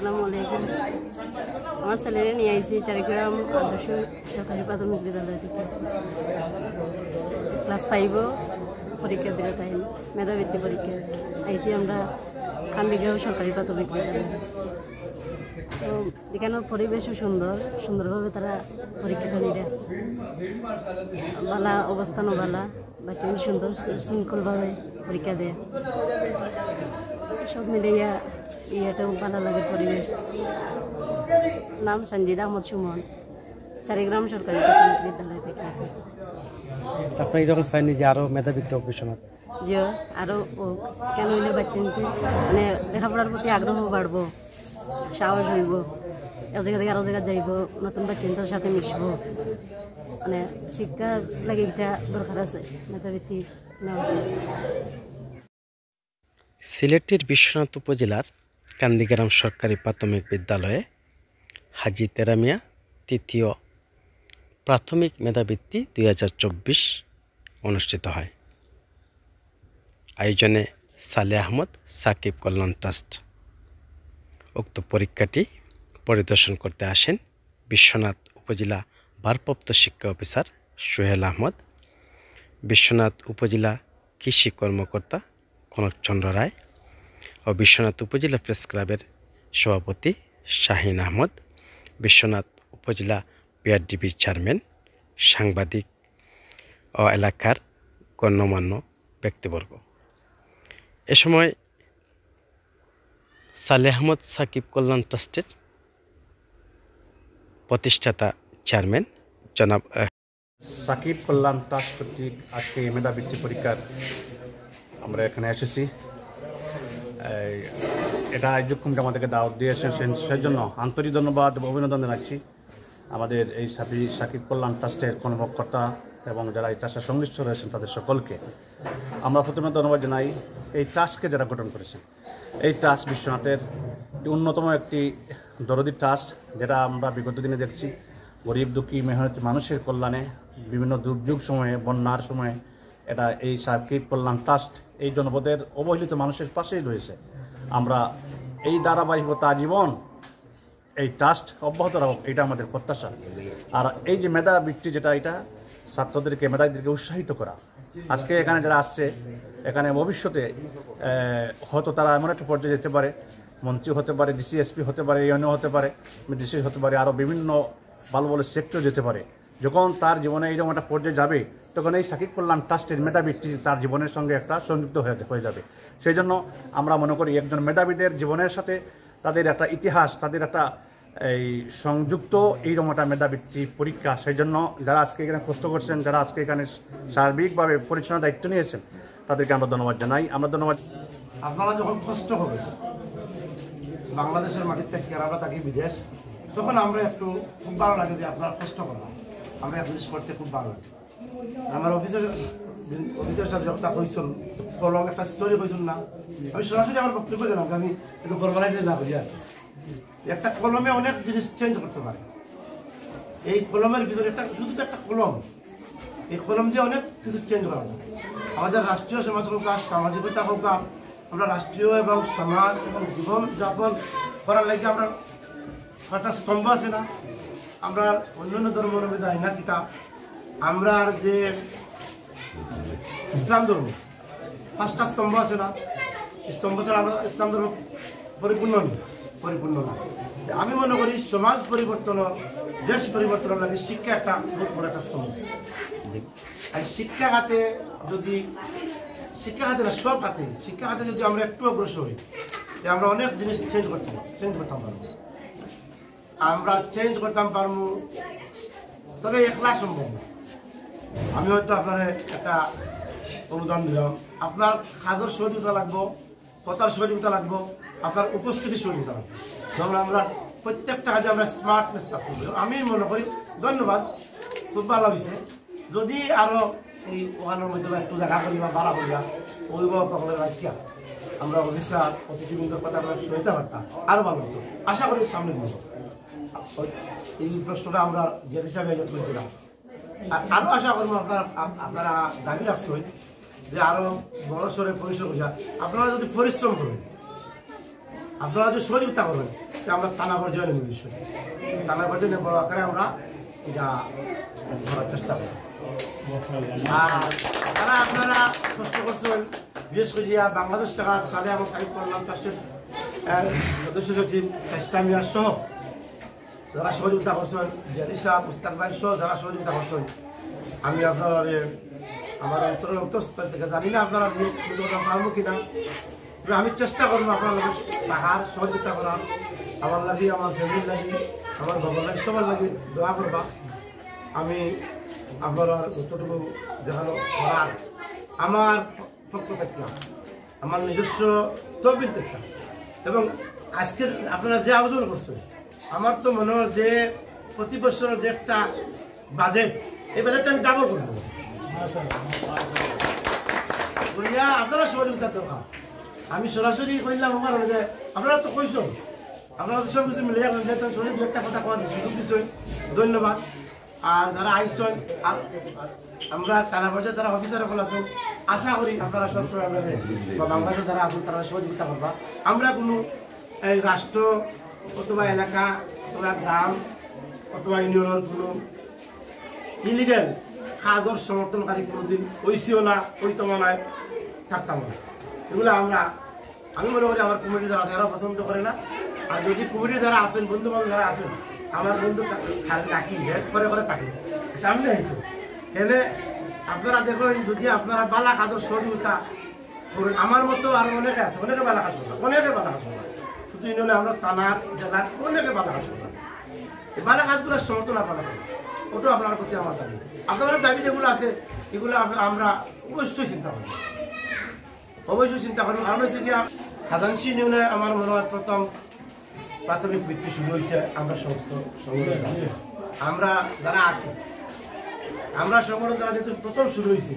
আসসালামু আলাইকুম। আমার ছেলেরে নিয়ে আইছি চারিগ্রাম আদর্শ সরকারি প্রাথমিক বিদ্যালয় থেকে। ক্লাস 5 পরীক্ষা দিতে তাই মেধাবৃত্তি পরীক্ষা আইছি আমরা খান্দিগাঁও সরকারি প্রাথমিক বিদ্যালয়। তো এখানের পরিবেশও সুন্দরভাবে তারা পরীক্ষাটা নিলে বালা অবস্থানও বালা, বাচ্চা সুন্দর শৃঙ্খলভাবে পরীক্ষা দেয়। সব মিলিয়া এটাও ভালো লাগে পরিবেশ। নাম সঞ্জিদা আহমদ সুমন, চারিগ্রাম সরকারি প্রাথমিক বিদ্যালয় থেকে আছে। তারপরে এরকম চাইনি যে আরো মেধাবৃত্তি অভ্যসনা যে আরো কেন হইলে বাচ্চা মানে লেখাপড়ার প্রতি আগ্রহ বাড়বো, সাহস হইব, এক জায়গা থেকে আরো জায়গায় যাইব, নতুন বাচ্চাদের সাথে মিশবো। মানে শিক্ষার লাগে এটা দরকার আছে মেধাবৃত্তি নেওয়া। সিলেটের বিশ্বনাথ উপজেলার কান্দিগ্রাম সরকারি প্রাথমিক বিদ্যালয়ে হাজি তেরামিয়া তৃতীয় প্রাথমিক মেধাবৃত্তি 2024 অনুষ্ঠিত হয়। আয়োজনে সালে আহমদ সাকিব কল্যাণ ট্রাস্ট। উক্ত পরীক্ষাটি পরিদর্শন করতে আসেন বিশ্বনাথ উপজেলা ভারপ্রাপ্ত শিক্ষা অফিসার সোহেল আহমদ, বিশ্বনাথ উপজেলা কৃষি কর্মকর্তা কনকচন্দ্র রায় ও বিশ্বনাথ উপজেলা প্রেস ক্লাবের সভাপতি শাহিন আহমদ, বিশ্বনাথ উপজেলা বিআরডিবির চেয়ারম্যান, সাংবাদিক ও এলাকার গণ্যমান্য ব্যক্তিবর্গ। এ সময় সালে আহমদ সাকিব কল্যাণ ট্রাস্টের প্রতিষ্ঠাতা চেয়ারম্যান জনাব সাকিব কল্যাণ ট্রাস্ট কর্তৃক আজকে মেধাবৃত্তি পরীক্ষার আমরা এখানে এসেছি। এটা আয়োজককে আমাদেরকে দাওয়াত দিয়েছেন, সেজন্য আন্তরিক ধন্যবাদ এবং অভিনন্দন জানাচ্ছি আমাদের এই সাকিব কল্যাণ ট্রাস্টের কর্মকর্তা এবং যারা এই ট্রাস্টের সংশ্লিষ্ট রয়েছেন তাদের সকলকে। আমরা প্রথমে ধন্যবাদ জানাই এই ট্রাস্টকে যারা গঠন করেছেন। এই ট্রাস্ট বিশ্বনাথের অন্যতম একটি দরদি ট্রাস্ট, যেটা আমরা বিগত দিনে দেখছি গরিব দুঃখী মেহনতি মানুষের কল্যাণে বিভিন্ন দুর্যোগ সময়ে, বন্যার সময়ে এটা এই সাকিব কল্যাণ ট্রাস্ট এই জনপদের অবহেলিত মানুষের পাশেই রয়েছে। আমরা এই ধারাবাহিকতা আজীবন এই ট্রাস্ট অব্যাহত রাখুক, এটা আমাদের প্রত্যাশা। আর এই যে মেধাবৃত্তি যেটা, এটা ছাত্রদেরকে মেধাবীদেরকে উৎসাহিত করা। আজকে এখানে যারা আসছে, এখানে ভবিষ্যতে হয়তো তারা এমন একটা পর্যায়ে যেতে পারে, মন্ত্রী হতে পারে, ডিসিএসপি হতে পারে, ইউনিও হতে পারে, ডিসি হতে পারে, আরও বিভিন্ন ভালো ভালো সেক্টর যেতে পারে। যখন তার জীবনে এইরকম একটা পর্যায়ে যাবে, তখন এই সাকিব কল্যাণ ট্রাস্টের মেধাবৃত্তি তার জীবনের সঙ্গে একটা সংযুক্ত হয়ে যাবে। সেই জন্য আমরা মনে করি একজন মেধাবীদের জীবনের সাথে তাদের একটা ইতিহাস, তাদের একটা এই সংযুক্ত এইরকম একটা মেধাবৃত্তি পরীক্ষা। সেই জন্য যারা আজকে এখানে কষ্ট করছেন, যারা আজকে এখানে সার্বিকভাবে পরিচালনার দায়িত্ব নিয়েছেন, তাদেরকে আমরা ধন্যবাদ জানাই। আমরা ধন্যবাদ। আপনারা যখন কষ্ট হবে বাংলাদেশের মাটির থেকে কেরালা থাকি বিদেশ, তখন আমরা একটু খুব ভালো লাগে যে আপনারা কষ্ট করলাম, আমরা এক জিনিস করতে খুব ভালো লাগে। আমার অফিসের সাথে যখন হয়েছিল কলম একটা স্টোরি হয়েছিল না, আমি সরাসরি আমার বক্তব্য দিলাম আমি একটু ফরমালাইজ না করি। আর একটা কলমে অনেক জিনিস চেঞ্জ করতে পারে। এই কলমের ভিতরে শুধু একটা কলম, এই কলম দিয়ে অনেক কিছু চেঞ্জ করা যায়। আমাদের রাষ্ট্রীয় সমাজ হোক, সামাজিকতা হোক, আমরা রাষ্ট্রীয় এবং সমাজ এবং জীবনযাপন করার লাগে আমরা একটা স্তম্ভ আছে না, আমরা অন্যান্য ধর্মের মধ্যে আইনা কিতাব, আমরা যে ইসলাম ধর্ম 5টা স্তম্ভ আছে না, স্তম্ভ ছাড়া আমরা ইসলাম ধর্ম পরিপূর্ণ না। আমি মনে করি সমাজ পরিবর্তন, দেশ পরিবর্তনের লাগে শিক্ষা একটা বহুত বড় একটা স্তম্ভ। আর শিক্ষা খাতে না সব খাতে, শিক্ষা খাতে যদি আমরা একটু অগ্রসর হই, আমরা অনেক জিনিস চেঞ্জ করতাম পারবো। আমরা চেঞ্জ করতাম পারবো, তবে একলা সম্ভব না। আমি হয়তো আপনার একটা অনুদান দিলাম, আপনার কাজের সহযোগিতা লাগবো, কথার সহযোগিতা লাগবো, আপনার উপস্থিতি সহযোগিতা লাগবে। যেমন আমরা প্রত্যেকটা কাজে আমরা স্মার্টনেস থাকতে হবে। আমি মনে করি ধন্যবাদ, খুব ভালো হয়েছে। যদি আরও এই ওখানের মধ্যে একটু জায়গা করিবা বাড়া করিবা, অভিভাবক সকলের রাখিয়া আমরা অফিসার অতিথিবৃন্দর কথা আমরা শুনতে পারতাম, আরও ভালো হতো। আশা করি সামনে দিব। এই প্রশ্নটা আমরা যে হিসাবে আয়োজন করছিলাম, আরও আশা করবো আপনারা দাবি রাখছেন যে আরও বড় সড়ে পরিশ্রম করিয়া, আপনারা যদি পরিশ্রম করেন, আপনারা যদি সহযোগিতা করবেন, যে আমরা থানা পর্যায়ে নেব বিষয় থানা পর্যায়ে নেব আকারে আমরা এটা করার চেষ্টা করি। আর তারা আপনারা কষ্ট করছেন, বিশেষ করে বাংলাদেশ শাখার সালে এবং সাহিত্য কল্যাণ ট্রাস্টের সদস্য সচিব চেষ্টা মিয়ার সহ যারা সহযোগিতা করছেন, জিয়াদি সাহেব মুস্তাক ভাই সহ যারা সহযোগিতা করছেন, আমি আপনার আমার অন্তরের অন্তঃস্থল থেকে জানি না আপনারা পারবো কিনা, আমি চেষ্টা করবো আপনার টাকার সহযোগিতা করার, আমার লাগে, আমার ফ্যামিলির লাগে, আমার ভগবানের সবার লাগে দোয়া করবা। আমি আপনার যতটুকু যেখানে করার আমার পক্ষ থেকে, আমার নিজস্ব তহবিল থেকে, এবং আজকের আপনারা যে আলোচনা করছেন, আমার তো মনে হয় যে প্রতি বছর যে একটা বাজেট, এই বাজেটটা আমি ডাবল করবো। আপনারা সহযোগিতা দরকার। আমি সরাসরি কইলাম আমার যে আপনারা তো কইছেন, আপনারা তো সব কিছু মিলে শরীর একটা কথা কওয়া সুযোগ দিচ্ছেন, ধন্যবাদ। আর যারা আইসন আর আমরা তারা পর্যায়ে যারা অফিসার সকল আছেন, আশা করি আপনারা সবসময় বা বাংলাদেশে যারা আছেন তারা সহযোগিতা করবা। আমরা কোনো এই রাষ্ট্র অথবা এলাকা অথবা গ্রাম অথবা ইউনিয়নের কোনো ইলিগেল কাজের সমর্থনকারী কোনোদিন ওইসিও না, ওইতমা নাই, থাকতাম না। এগুলো আমি মনে করি আমার কমিটি যারা আছে এরাও পছন্দ করে না। আর যদি কমিটি যারা আছেন, বন্ধু বান্ধব যারা আছেন, আমার বন্ধু ডাকি করে করে থাকি সামনে হইতো এনে আপনারা দেখেন, যদি আপনারা বালা কাজের সহযোগিতা করুন, আমার মতো আরো অনেকে আছে, অনেকে বালা কাজ করবে, অনেকে বালা কাজ করবে, শুধু ইউনিয়নে আমরা থানার জেলার অনেকে বালা কাজ করবে। এই বালা কাজগুলোর সমর্থন আপনারা করেন, ওটাও আপনার প্রতি আমার দাবি। আপনাদের দাবি যেগুলো আছে এগুলো আমরা অবশ্যই চিন্তা করব, অবশ্যই চিন্তা করব। কারণ হচ্ছে কি, খাজানশি ইউনিয়নে আমার মনে হয় প্রথম প্রাথমিক বৃত্তি শুরু হয়েছে আমরা সমস্ত আমরা যারা আছি, আমরা সংগঠন যারা যেহেতু প্রথম শুরু হয়েছে,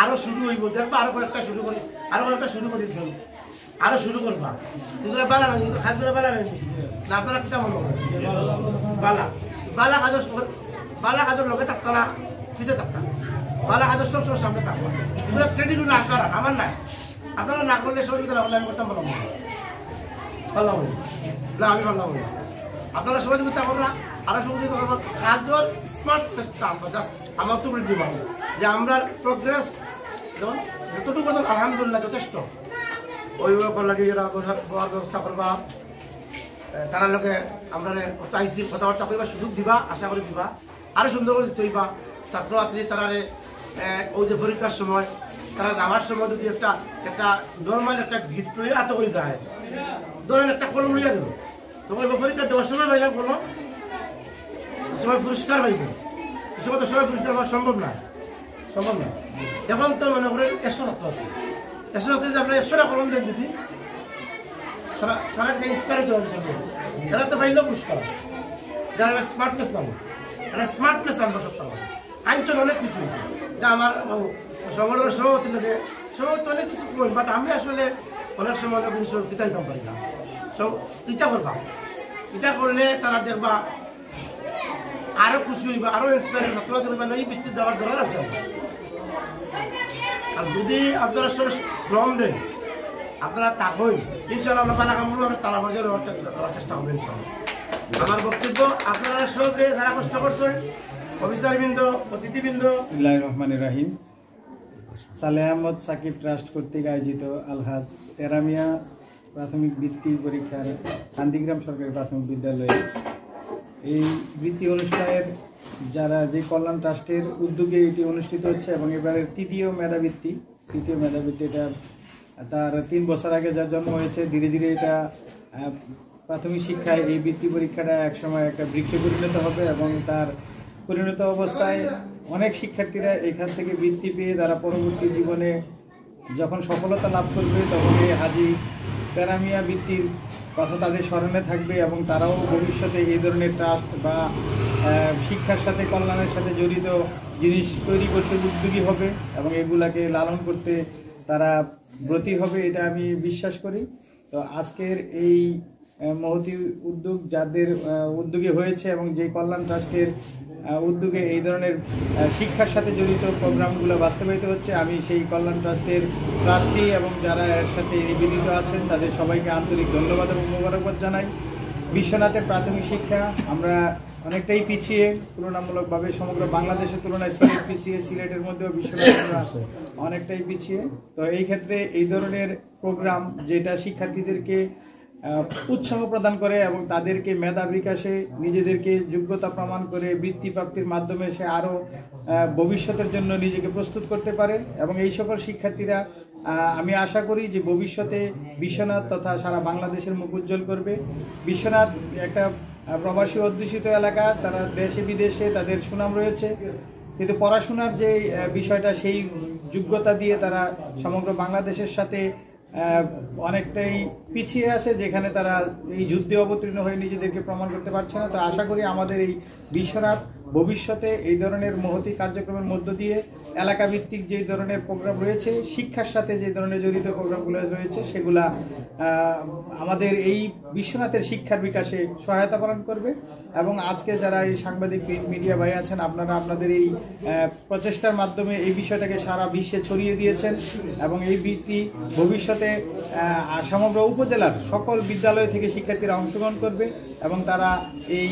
আরো শুরু হইব, দেখবা আরো কয়েকটা শুরু করি, আরো কয়েকটা শুরু করেছি, আরো শুরু করবা। এগুলো বালা না, খাদ্যগুলো বালা নেই না, আপনারা কিতা মনে করেন? বালা বালা কাজর, বালা কাজর লগে থাকতো না, পিছিয়ে থাকতাম, বালা কাজর সবসময় সামনে থাকবো। এগুলো ক্রেডিট না আপনারা, আমার নাই। আপনারা না করলে সহযোগিতা আমি করতাম ভালো ভালো না, আমি ভালো বলি আপনারা সহযোগিতা করবা, আরো সহযোগিতা করবো। কাজর স্মার্টনেসটা আনবো, জাস্ট আমার তো বৃদ্ধি পাবো যে আমরা প্রোগ্রেস যেমন যতটুকু পর্যন্ত আলহামদুলিল্লাহ যথেষ্ট। অভিভাবক লাগে এরা বলার ব্যবস্থা করবা, তারা লোকে আমরা আইসি কথাবার্তা করিবা, সুযোগ দিবা, আশা করি দিবা, আরো সুন্দর করে দিতে হইবা। ছাত্রছাত্রী তারা ওই যে পরীক্ষার সময় তারা যাওয়ার সময় যদি একটা নর্মাল একটা গিফট করে এত করে দেয়, ধরেন একটা কলম লিয়ে দেবো, তখন পরীক্ষা দেওয়ার সময় পাইলাম কলম, সবাই পুরস্কার পাইব, সময় তো সবাই পুরস্কার পাওয়া সম্ভব না, সম্ভব না। এখন তো মনে করেন 100 ছাত্র আছে, 100 ছাত্রী যদি আপনার 100টা কলম দেন, যদি তারা ইন্সপায়ার হওয়ার জন্য এরা তো পাইল পুরস্কার, যারা স্মার্টনেস পাবো, এরা স্মার্টনেস আনবো সপ্তাহ আঞ্চল অনেক কিছু হয়েছে। যা আমার সংগঠনের সভাপতি লাগে, সভাপতি অনেক কিছু করেন, বাট আমি আসলে অনেক সময় অনেক কিছু দিতে দিতাম পারি না। সব এটা করবা, এটা করলে তারা দেখবা আরো খুশি হইবা, আরো ইন্সপায়ার ছাত্রছাত্রী হইবা, এই বৃত্তি দেওয়ার দরকার আছে। আর যদি আপনারা সব শ্রম দেন, আপনারা থাকবেন, ইনশাআল্লাহ আমরা বালা কামড় আমরা তারা বাজার দেওয়ার চেষ্টা করবেন। আমার বক্তব্য, আপনারা সবে যারা কষ্ট করছেন, অফিসারবৃন্দ, অতিথিবৃন্দ। বিসমিল্লাহির রহমানির রহিম। সালেহ আহমদ সাকিব ট্রাস্ট কর্তৃক আয়োজিত আলহাজ তেরামিয়া প্রাথমিক বৃত্তি পরীক্ষার কান্দিগ্রাম সরকারি প্রাথমিক বিদ্যালয়ে এই বৃত্তি অনুষ্ঠানের যারা যে কল্যাণ ট্রাস্টের উদ্যোগে এটি অনুষ্ঠিত হচ্ছে, এবং এবারের তৃতীয় মেধাবৃত্তি এটা তার 3 বছর আগে যার জন্ম হয়েছে, ধীরে ধীরে এটা প্রাথমিক শিক্ষায় এই বৃত্তি পরীক্ষাটা একসময় একটা বৃক্ষে পরিণত হবে, এবং তার পরিণত অবস্থায় অনেক শিক্ষার্থীরা এখান থেকে বৃত্তি পেয়ে তারা পরবর্তী জীবনে যখন সফলতা লাভ করবে, তখন এই হাজী তেরামিয়া বৃত্তির কথা তাদের স্মরণে থাকবে, এবং তারাও ভবিষ্যতে এই ধরনের ট্রাস্ট বা শিক্ষার সাথে কল্যাণের সাথে জড়িত জিনিস তৈরি করতে উদ্যোগী হবে, এবং এগুলাকে লালন করতে তারা ব্রতী হবে, এটা আমি বিশ্বাস করি। তো আজকের এই মহতি উদ্যোগ যাদের উদ্যোগে হয়েছে, এবং যে কল্যাণ ট্রাস্টের উদ্যোগে এই ধরনের শিক্ষার সাথে জড়িত প্রোগ্রামগুলো বাস্তবায়িত হচ্ছে, আমি সেই কল্যাণ ট্রাস্টের ট্রাস্টি এবং যারা এর সাথে নিবেদিত আছেন তাদের সবাইকে আন্তরিক ধন্যবাদ এবং মোবারকবাদ জানাই। বিশ্বনাথের প্রাথমিক শিক্ষা আমরা অনেকটাই পিছিয়ে, তুলনামূলকভাবে সমগ্র বাংলাদেশের তুলনায় সিলেট পিছিয়ে, সিলেটের মধ্যেও বিশ্বনাথ আমরা অনেকটাই পিছিয়ে। তো এই ক্ষেত্রে এই ধরনের প্রোগ্রাম যেটা শিক্ষার্থীদেরকে উৎসাহ প্রদান করে এবং তাদেরকে মেধা বিকাশে নিজেদেরকে যোগ্যতা প্রমাণ করে বৃত্তি প্রাপ্তির মাধ্যমে সে আরও ভবিষ্যতের জন্য নিজেকে প্রস্তুত করতে পারে, এবং এই সকল শিক্ষার্থীরা আমি আশা করি যে ভবিষ্যতে বিশ্বনাথ তথা সারা বাংলাদেশের মুখ উজ্জ্বল করবে। বিশ্বনাথ একটা প্রবাসী অধ্যুষিত এলাকা, তারা দেশে বিদেশে তাদের সুনাম রয়েছে, কিন্তু পড়াশোনার যে বিষয়টা সেই যোগ্যতা দিয়ে তারা সমগ্র বাংলাদেশের সাথে অনেকটাই পিছিয়ে আছে, যেখানে তারা এই যুদ্ধে অবতীর্ণ হয়ে নিজেদেরকে প্রমাণ করতে পারছে না। তো আশা করি আমাদের এই বিশ্বনাথ ভবিষ্যতে এই ধরনের মহতী কার্যক্রমের মধ্য দিয়ে এলাকাভিত্তিক যে ধরনের প্রোগ্রাম রয়েছে, শিক্ষার সাথে যে ধরনের জড়িত প্রোগ্রামগুলো রয়েছে, সেগুলা আমাদের এই বিশ্বনাথের শিক্ষার বিকাশে সহায়তা প্রদান করবে। এবং আজকে যারা এই সাংবাদিক মিডিয়া ভাই আছেন, আপনারা আপনাদের এই প্রচেষ্টার মাধ্যমে এই বিষয়টাকে সারা বিশ্বে ছড়িয়ে দিয়েছেন, এবং এই বৃত্তি ভবিষ্যতে সমগ্র উপজেলার সকল বিদ্যালয় থেকে শিক্ষার্থীরা অংশগ্রহণ করবে এবং তারা এই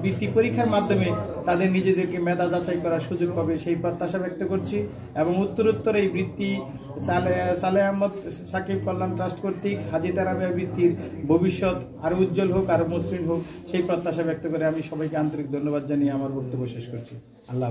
বৃত্তি পরীক্ষার মাধ্যমে তাদের নিজেদেরকে মেধা যাচাই করার সুযোগ পাবে, সেই প্রত্যাশা ব্যক্ত করছি। এবং উত্তরোত্তর এই বৃত্তি সালেহ আহমদ সাকিব কল্যাণ ট্রাস্ট কর্তৃক হাজী তেরামিয়া বৃত্তির ভবিষ্যৎ আরো উজ্জ্বল হোক, আরো মসৃণ হোক, সেই প্রত্যাশা ব্যক্ত করে আমি সবাইকে আন্তরিক ধন্যবাদ জানিয়ে আমার বক্তব্য শেষ করছি। আল্লাহ।